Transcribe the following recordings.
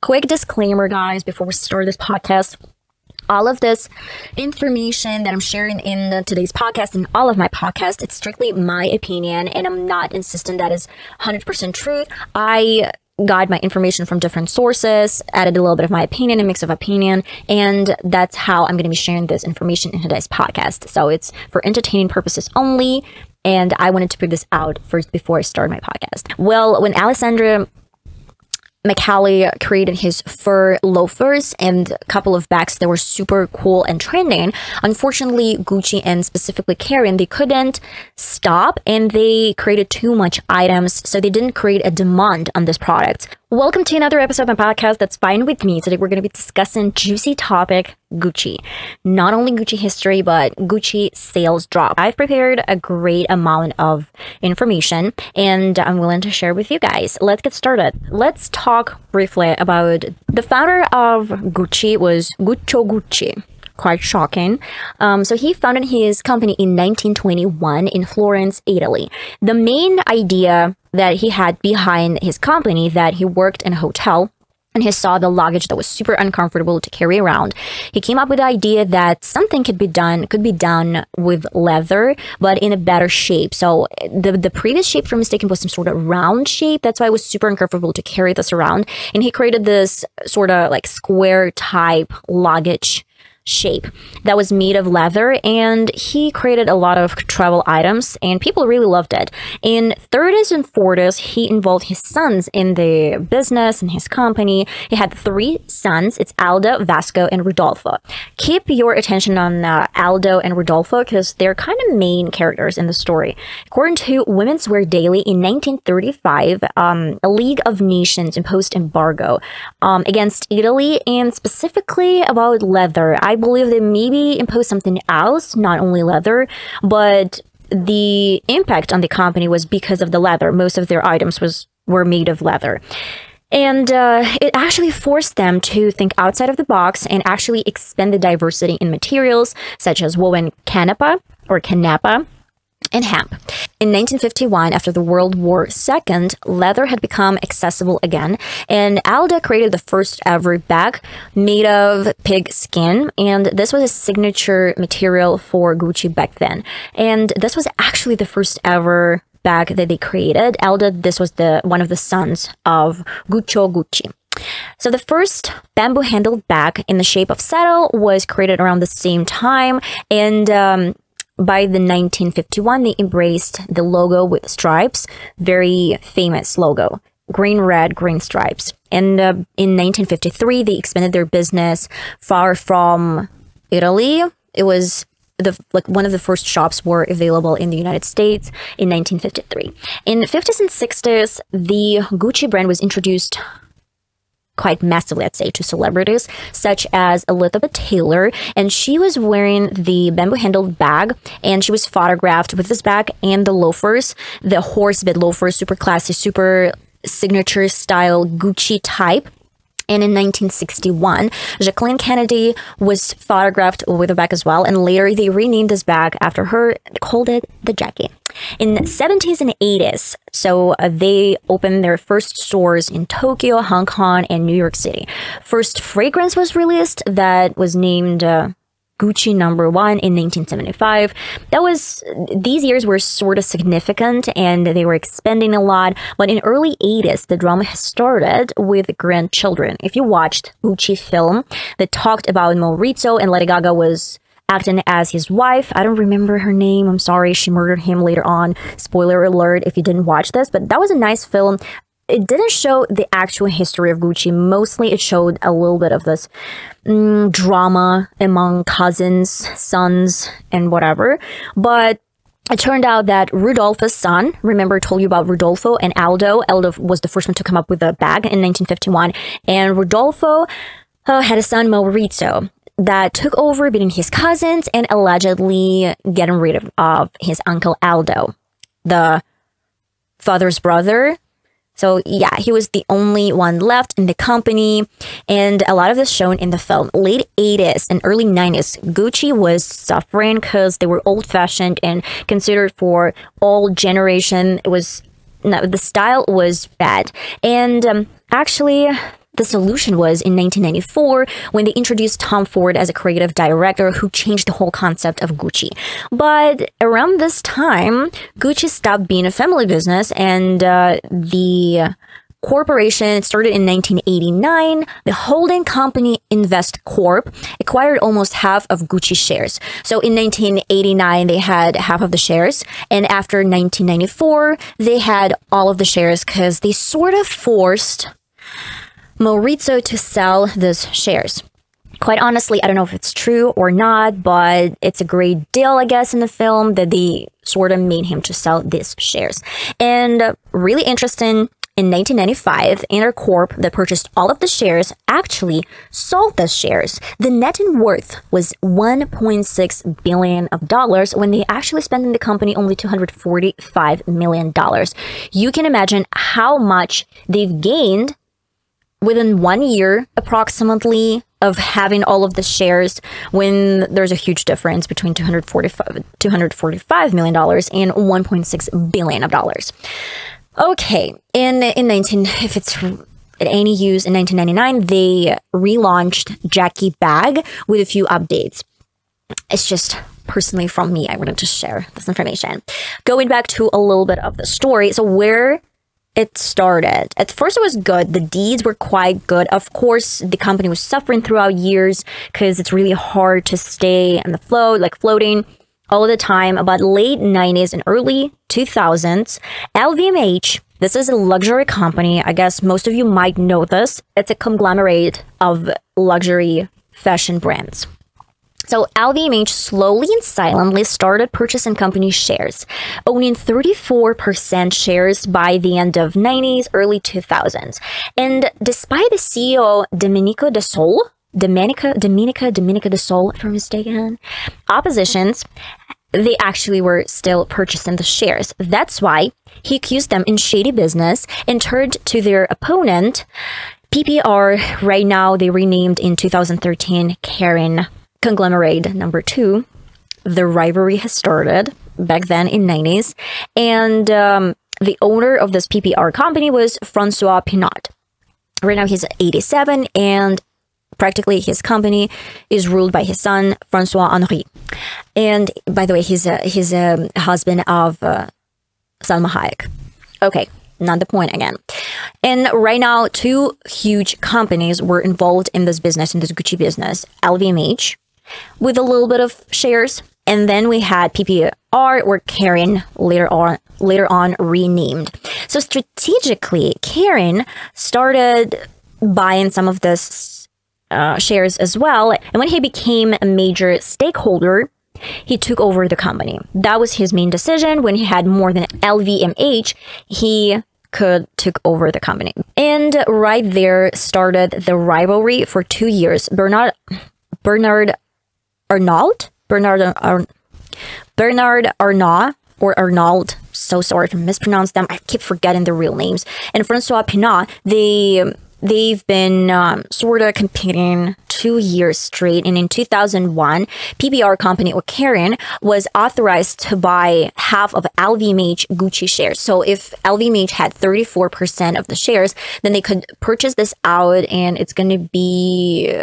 Quick disclaimer, guys, before we start this podcast. All of this information that I'm sharing in today's podcast and all of my podcasts, it's strictly my opinion, and I'm not insisting that is 100% truth. I got my information from different sources, added a little bit of my opinion, a mix of opinion, and that's how I'm going to be sharing this information in today's podcast. So it's for entertaining purposes only, and I wanted to put this out first before I start my podcast. Well, when Alexander McCauley created his fur loafers and a couple of bags that were super cool and trending, unfortunately, Gucci and specifically Karen, they couldn't stop and they created too much items, so they didn't create a demand on this product. Welcome to another episode of my podcast, That's Fine With Me. Today we're going to be discussing juicy topic, Gucci. Not only Gucci history, but Gucci sales drop. I've prepared a great amount of information and I'm willing to share with you guys. Let's get started. Let's talk briefly about the founder of Gucci was Gucci. Quite shocking. So he founded his company in 1921 in Florence, Italy. The main idea that he had behind his company, that he worked in a hotel and he saw the luggage that was super uncomfortable to carry around. He came up with the idea that something could be done with leather, but in a better shape. So the previous shape, for mistaken, was some sort of round shape. That's why it was super uncomfortable to carry this around. And he created this sort of like square type luggage shape that was made of leather, and he created a lot of travel items and people really loved it. In 30s and 40s, he involved his sons in the business and his company. He had 3 sons. It's Aldo, Vasco, and Rodolfo. Keep your attention on Aldo and Rodolfo because they're kind of main characters in the story. According to Women's Wear Daily, in 1935, a League of Nations imposed embargo against Italy, and specifically about leather. I believe they maybe imposed something else, not only leather, but the impact on the company was because of the leather. Most of their items were made of leather. And it actually forced them to think outside of the box and actually expand the diversity in materials, such as woven canapa and hemp. In 1951, after the World War II, leather had become accessible again, and Aldo created the first ever bag made of pig skin, and this was a signature material for Gucci back then. And this was actually the first ever bag that they created. Aldo, this was one of the sons of Gucci. So the first bamboo-handled bag in the shape of saddle was created around the same time, and by the 1951, they embraced the logo with stripes, very famous logo, green, red, green stripes. And in 1953, they expanded their business far from Italy. It was one of the first shops were available in the United States in 1953. In the 50s and 60s, the Gucci brand was introduced quite massively, I'd say, to celebrities such as Elizabeth Taylor, and she was wearing the bamboo-handled bag, and she was photographed with this bag and the loafers, the horse-bit loafers, super classy, super signature style Gucci type. And in 1961, Jacqueline Kennedy was photographed with a bag as well, and later they renamed this bag after her, called it the Jackie. In the 70s and 80s, so they opened their first stores in Tokyo, Hong Kong, and New York City. First fragrance was released that was named Gucci No. 1 in 1975. These years were sort of significant and they were expanding a lot, but in early 80s, the drama has started with grandchildren. If you watched Gucci film that talked about Maurizio and Lady Gaga was acting as his wife. I don't remember her name. I'm sorry. She murdered him later on. Spoiler alert if you didn't watch this, but that was a nice film. It didn't show the actual history of Gucci. Mostly it showed a little bit of this drama among cousins, sons, and whatever. But it turned out that Rodolfo's son, remember I told you about Rodolfo and Aldo. Aldo was the first one to come up with a bag in 1951. And Rodolfo had a son, Maurizio, that took over beating his cousins and allegedly getting rid of his uncle Aldo, the father's brother. So yeah, he was the only one left in the company, and a lot of this shown in the film. Late 80s and early 90s, Gucci was suffering because they were old-fashioned and considered for all generation. The style was bad. And actually, the solution was in 1994 when they introduced Tom Ford as a creative director who changed the whole concept of Gucci. But around this time, Gucci stopped being a family business and the corporation started in 1989. The holding company Invest Corp acquired almost half of Gucci shares. So in 1989, they had half of the shares. And after 1994, they had all of the shares because they sort of forced Maurizio to sell these shares. Quite honestly, I don't know if it's true or not, but it's a great deal, I guess, in the film that they sort of made him to sell these shares. And really interesting, in 1995, Intercorp that purchased all of the shares actually sold the shares. The net worth was $1.6 billion when they actually spent in the company only $245 million. You can imagine how much they've gained within 1 year, approximately, of having all of the shares when there's a huge difference between $245 million and $1.6 billion. Okay, in 1999, they relaunched Jackie Bag with a few updates. It's just personally from me, I wanted to share this information. Going back to a little bit of the story, so where it started. At first, it was good. The deeds were quite good. Of course, the company was suffering throughout years because it's really hard to stay on the float, like floating all of the time. About late 90s and early 2000s, LVMH, this is a luxury company. I guess most of you might know this. It's a conglomerate of luxury fashion brands. So LVMH slowly and silently started purchasing company shares, owning 34% shares by the end of 90s, early 2000s. And despite the CEO Domenico De Sole, Domenica De Sole, if I'm mistaken, oppositions, they actually were still purchasing the shares. That's why he accused them in shady business and turned to their opponent, PPR. Right now, they renamed in 2013 Kering Conglomerate number 2. The rivalry has started back then in 90s. And the owner of this PPR company was Francois Pinault. Right now, he's 87 and practically his company is ruled by his son, Francois Henri. And by the way, he's a husband of Salma Hayek. Okay, not the point again. And right now, 2 huge companies were involved in this business, in this Gucci business. LVMH, with a little bit of shares. And then we had PPR, or Kering, later on renamed. So strategically, Kering started buying some of this shares as well. And when he became a major stakeholder, he took over the company. That was his main decision. When he had more than LVMH, he took over the company. And right there started the rivalry for 2 years. Bernard Arnault, or Arnault, so sorry to mispronounce them. I keep forgetting the real names. And Francois Pinault, they've been sort of competing 2 years straight. And in 2001, PPR company, or Kering, was authorized to buy half of LVMH Gucci shares. So if LVMH had 34% of the shares, then they could purchase this out, and it's going to be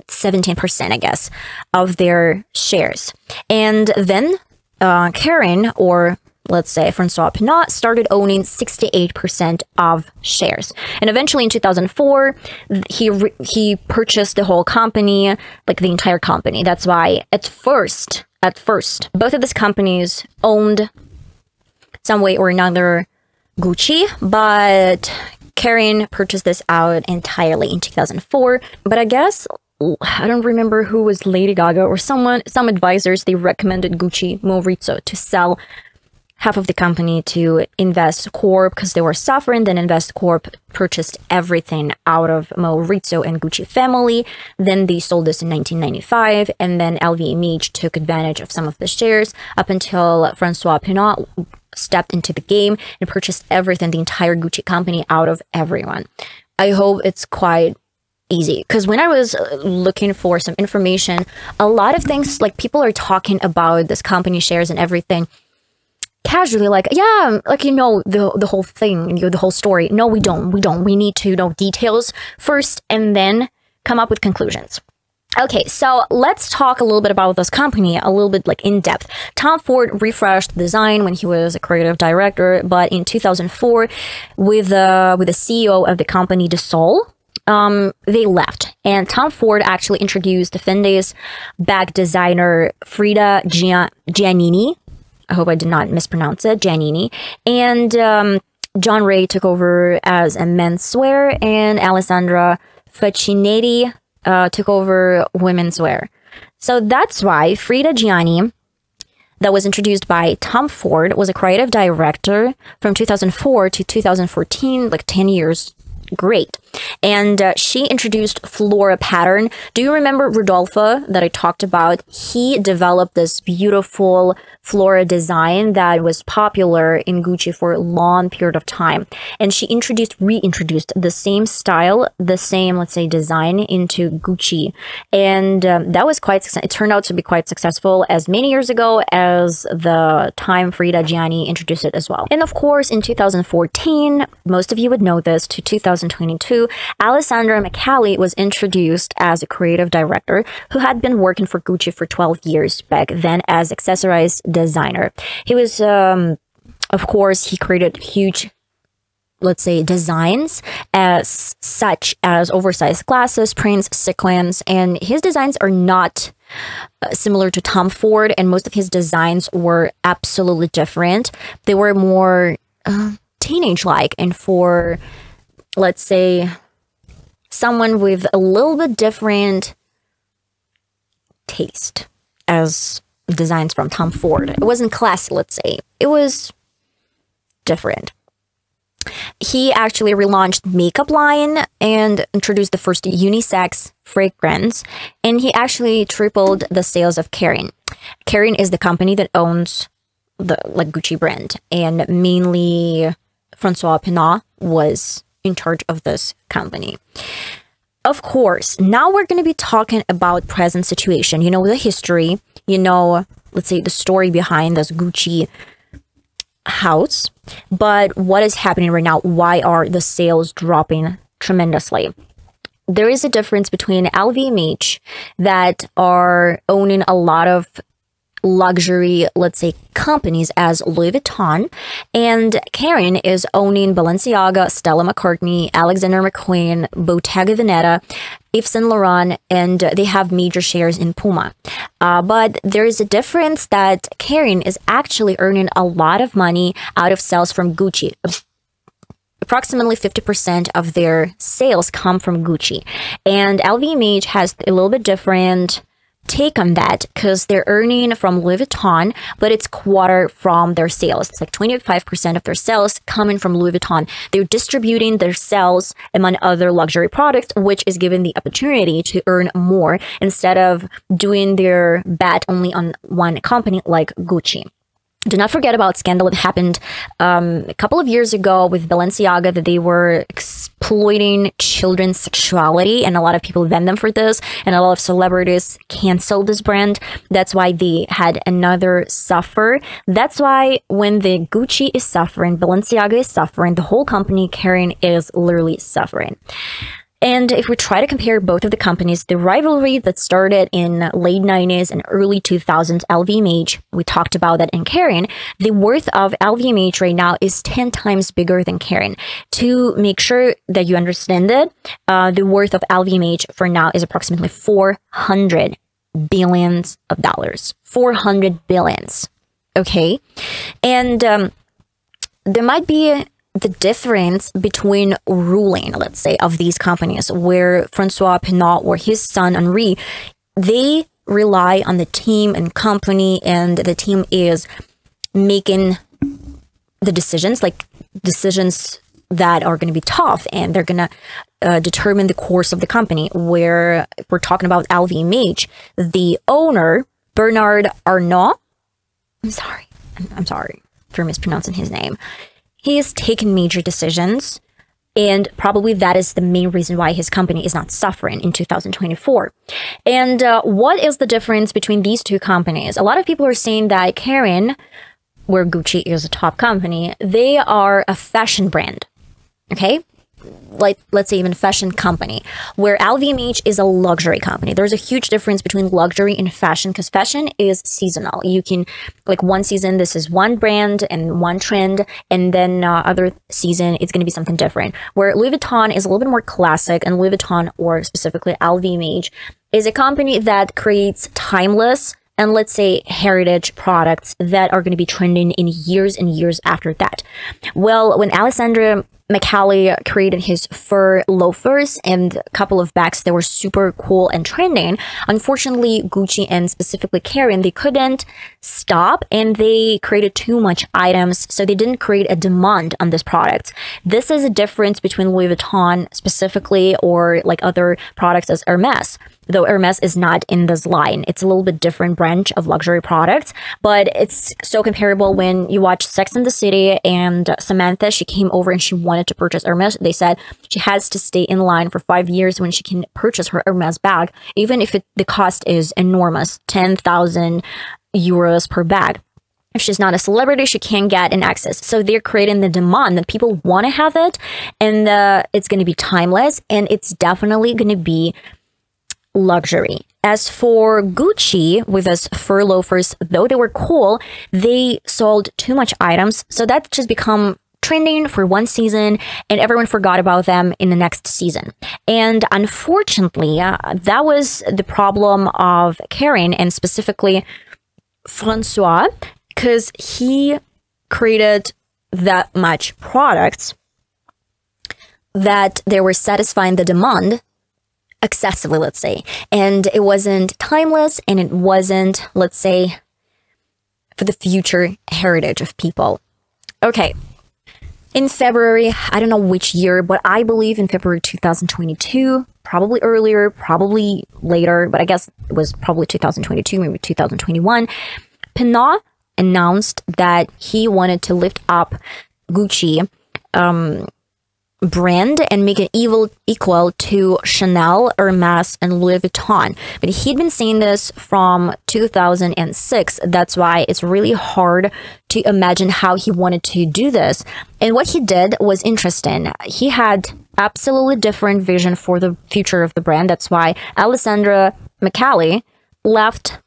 17%, I guess, of their shares. And then Kering, or let's say Francois Pinault, started owning 68% of shares. And eventually in 2004, he purchased the whole company, like the entire company. That's why at first, both of these companies owned some way or another Gucci, but Kering purchased this out entirely in 2004. But I guess, I don't remember who was Lady Gaga or some advisors, they recommended Gucci Maurizio to sell half of the company to Invest Corp because they were suffering. Then Invest Corp purchased everything out of Maurizio and Gucci family. Then they sold this in 1995, and then LVMH took advantage of some of the shares up until Francois Pinault stepped into the game and purchased everything, the entire Gucci company, out of everyone. I hope it's quite easy, because when I was looking for some information, a lot of things, like people are talking about this company shares and everything. casually like, yeah, like, the whole thing, the whole story. No, we don't. We need to know details first and then come up with conclusions. Okay, so let's talk a little bit about this company, a little bit like in depth. Tom Ford refreshed the design when he was a creative director, but in 2004, with the CEO of the company, DeSalle, they left, and Tom Ford actually introduced the Fendi's bag designer Frida Giannini. I hope I did not mispronounce it, Giannini, and John Ray took over as a menswear, and Alessandra Faccinetti took over women's wear. So that's why Frida Giannini, that was introduced by Tom Ford, was a creative director from 2004 to 2014, like 10 years. Great. And she introduced flora pattern. Do you remember Rodolfo that I talked about? He developed this beautiful flora design that was popular in Gucci for a long period of time. And she reintroduced the same style, the same, let's say, design into Gucci. And that was it turned out to be quite successful as many years ago as the time Frida Giannini introduced it as well. And of course, in 2014, most of you would know this, to 2022, Alessandro Michele was introduced as a creative director who had been working for Gucci for 12 years back then as accessorized designer. He was, of course, he created huge, let's say, designs such as oversized glasses, prints, sequins, and his designs are not similar to Tom Ford, and most of his designs were absolutely different. They were more teenage-like, and for, let's say, someone with a little bit different taste as designs from Tom Ford. It wasn't classy, let's say. It was different. He actually relaunched makeup line and introduced the first unisex fragrance, and he actually tripled the sales of Kering. Kering is the company that owns the Gucci brand, and mainly Francois Pinault was in charge of this company. Of course, now we're going to be talking about present situation. You know, the history, let's say the story behind this Gucci house, but what is happening right now? Why are the sales dropping tremendously? There is a difference between LVMH that are owning a lot of luxury, let's say, companies as Louis Vuitton, and Kering is owning Balenciaga, Stella McCartney, Alexander McQueen, Bottega Veneta, Yves Saint Laurent, and they have major shares in Puma. But there is a difference that Kering is actually earning a lot of money out of sales from Gucci. Approximately 50% of their sales come from Gucci, and LVMH has a little bit different take on that because they're earning from Louis Vuitton, but it's quarter from their sales. It's like 25% of their sales coming from Louis Vuitton. They're distributing their sales among other luxury products, which is given the opportunity to earn more instead of doing their bet only on one company like Gucci. Do not forget about scandal that happened a couple of years ago with Balenciaga, that they were exploiting children's sexuality, and a lot of people banned them for this, and a lot of celebrities canceled this brand. That's why they had another suffer. That's why when the Gucci is suffering, Balenciaga is suffering, the whole company Kering is literally suffering. And if we try to compare both of the companies, the rivalry that started in late 90s and early 2000s, LVMH, we talked about that in Kering, the worth of LVMH right now is 10 times bigger than Kering. To make sure that you understand it, the worth of LVMH for now is approximately $400 billion. 400 billions. Okay? And there might be the difference between ruling, let's say, of these companies, where Francois Pinault or his son Henri, they rely on the team and company, and the team is making the decisions, like decisions that are going to be tough, and they're going to determine the course of the company. Where if we're talking about LVMH, the owner, Bernard Arnault, I'm sorry for mispronouncing his name. He has taken major decisions, and probably that is the main reason why his company is not suffering in 2024. And what is the difference between these two companies? A lot of people are saying that Kering where Gucci is a top company, they are a fashion brand. Okay? Like, let's say even fashion company, where LVMH is a luxury company. There's a huge difference between luxury and fashion, because fashion is seasonal. You can, like, one season this is one brand and one trend, and then other season it's going to be something different. Where Louis Vuitton is a little bit more classic, and Louis Vuitton, or specifically LVMH, is a company that creates timeless and, let's say, heritage products that are going to be trending in years and years after that. Well, when Alessandro McCallie created his fur loafers and a couple of bags that were super cool and trending, unfortunately, Gucci and specifically Kering, they couldn't stop, and they created too much items, so they didn't create a demand on this product. This is a difference between Louis Vuitton specifically, or like other products as Hermes. Though Hermes is not in this line. It's a little bit different branch of luxury products, but it's so comparable. When you watch Sex and the City, and Samantha, she came over and she wanted to purchase Hermes. They said she has to stay in line for 5 years when she can purchase her Hermes bag, even if the cost is enormous, 10,000 euros per bag. If she's not a celebrity, she can't get an access. So they're creating the demand that people want to have it, and it's going to be timeless, and it's definitely going to be luxury. As for Gucci, with his fur loafers, though they were cool, they sold too much items, so that just become trending for one season, and everyone forgot about them in the next season. And unfortunately, that was the problem of Kering, and specifically Francois, because he created that much products that they were satisfying the demand excessively, let's say, and it wasn't timeless, and it wasn't, let's say, for the future heritage of people. Okay, in February, I don't know which year, but I believe in February 2022, probably earlier, probably later, but I guess it was probably 2022, maybe 2021, Pinot announced that he wanted to lift up Gucci brand and make it equal to Chanel, Hermes, and Louis Vuitton. But he'd been saying this from 2006. That's why it's really hard to imagine how he wanted to do this. And what he did was interesting. He had absolutely different vision for the future of the brand. That's why Alessandro McCallie left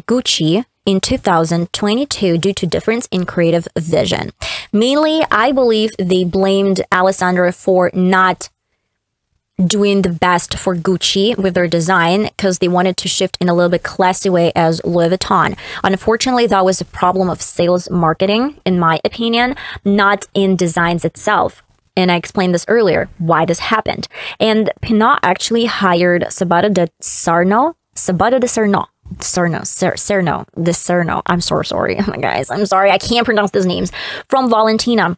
Gucci in 2022 due to difference in creative vision. Mainly, I believe they blamed Alessandro for not doing the best for Gucci with their design, because they wanted to shift in a little bit classy way as Louis Vuitton. Unfortunately, that was a problem of sales marketing, in my opinion, not in designs itself. And I explained this earlier, why this happened. And Pinot actually hired Sabato de Sarno. I'm so sorry, guys. I'm sorry, I can't pronounce these names. From Valentina,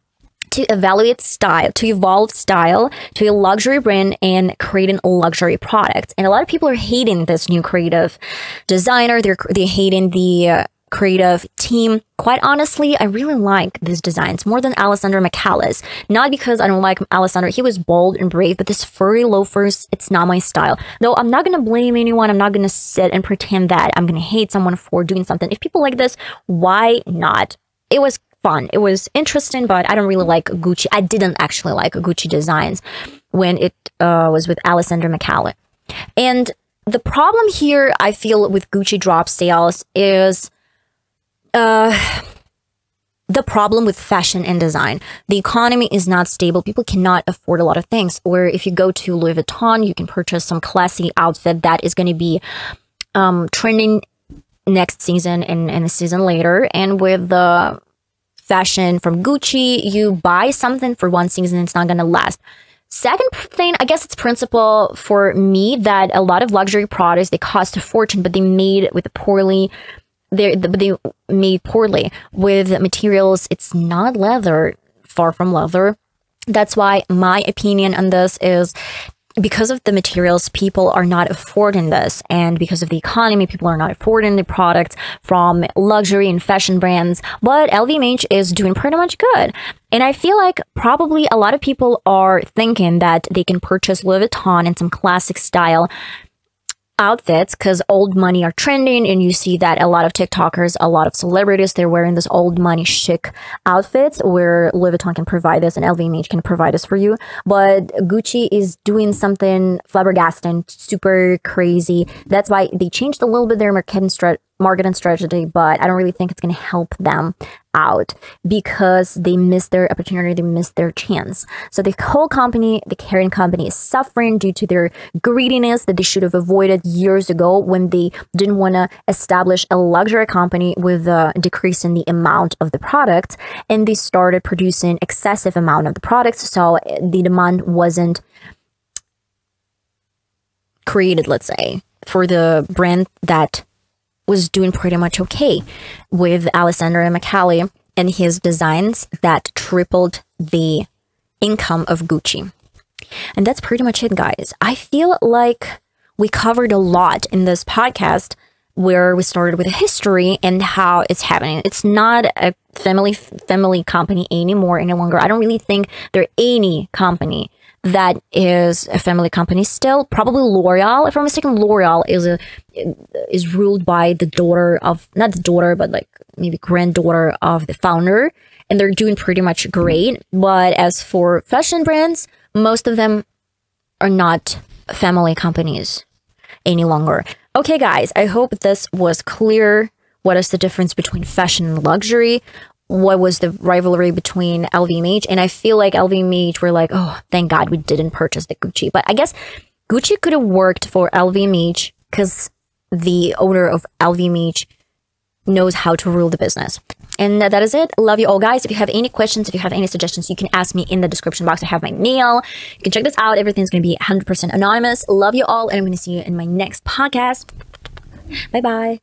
to evaluate style, to evolve style to a luxury brand and creating luxury products. And a lot of people are hating this new creative designer. They're hating the creative team. Quite honestly, I really like these designs more than Alessandro McCallie's. Not because I don't like Alessandro. He was bold and brave, but this furry loafers, it's not my style. Though I'm not going to blame anyone. I'm not going to sit and pretend that I'm going to hate someone for doing something. If people like this, why not? It was fun. It was interesting, but I don't really like Gucci. I didn't actually like Gucci designs when it was with Alessandro McCallie. And the problem here, I feel, with Gucci drop sales is the problem with fashion and design. The economy is not stable. People cannot afford a lot of things. Where if you go to Louis Vuitton, you can purchase some classy outfit that is going to be trending next season and a season later. And with the fashion from Gucci, you buy something for one season, it's not going to last. Second thing, I guess it's principle for me that a lot of luxury products, they cost a fortune, but they made with poorly. They made poorly with materials. It's not leather, far from leather. That's why my opinion on this is, because of the materials, people are not affording this, and because of the economy, people are not affording the products from luxury and fashion brands. But LVMH is doing pretty much good, and I feel like probably a lot of people are thinking that they can purchase Louis Vuitton in some classic style outfits, because old money are trending, and you see that a lot of TikTokers, a lot of celebrities, they're wearing this old money chic outfits where Louis Vuitton can provide this and LVMH can provide this for you. But Gucci is doing something flabbergasting, super crazy. That's why they changed a little bit their marketing strategy, but I don't really think it's going to help them out because they missed their opportunity, they missed their chance. So the whole company, the Kering company, is suffering due to their greediness that they should have avoided years ago when they didn't want to establish a luxury company with a decrease in the amount of the products, and they started producing excessive amount of the products, so the demand wasn't created, let's say, for the brand that was doing pretty much okay with Alessandro McCallie and his designs that tripled the income of Gucci. And that's pretty much it, guys. I feel like we covered a lot in this podcast where we started with the history and how it's happening. It's not a family company anymore, any longer. I don't really think there any company that is a family company still. Probably L'Oreal, if I'm mistaken. L'Oreal is ruled by the daughter of, not the daughter, but like maybe granddaughter of the founder, and they're doing pretty much great. But as for fashion brands, most of them are not family companies any longer. Okay, guys, I hope this was clear. What is the difference between fashion and luxury? What was the rivalry between LVMH? And I feel like LVMH were like, oh, thank God we didn't purchase the Gucci. But I guess Gucci could have worked for LVMH because the owner of LVMH knows how to rule the business. And that is it. Love you all, guys. If you have any questions, if you have any suggestions, you can ask me in the description box. I have my mail. You can check this out. Everything's going to be 100% anonymous. Love you all, and I'm going to see you in my next podcast. Bye-bye.